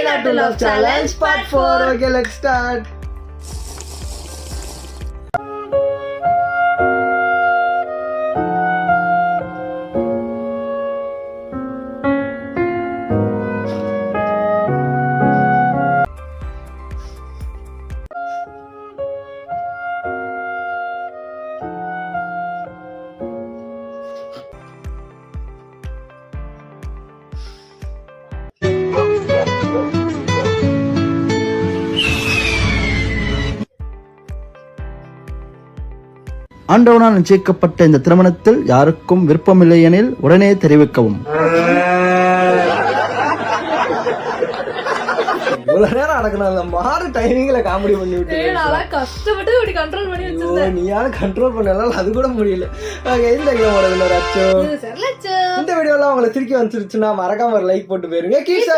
not to love challenge part 4. Okay, let's start. ஆண்டவனால் நிச்சயிக்கப்பட்ட இந்த திருமணத்தில் யாருக்கும் விருப்பமில்லை எனில் உடனே தெரிவிக்கவும். இவ்வளவு நேரம் அடக்கணும் மாறு டைமிங்ல காமெடி பண்ணி விட்டு கஷ்டப்பட்டு இப்படி கண்ட்ரோல் பண்ணி வச்சிருந்தேன். நீயால கண்ட்ரோல் பண்ணனால அது கூட முடியல. இந்த வீடியோல உங்களுக்கு திருக்கி வந்துருச்சுன்னா மறக்காம ஒரு லைக் போட்டு போயிருங்க. கீழே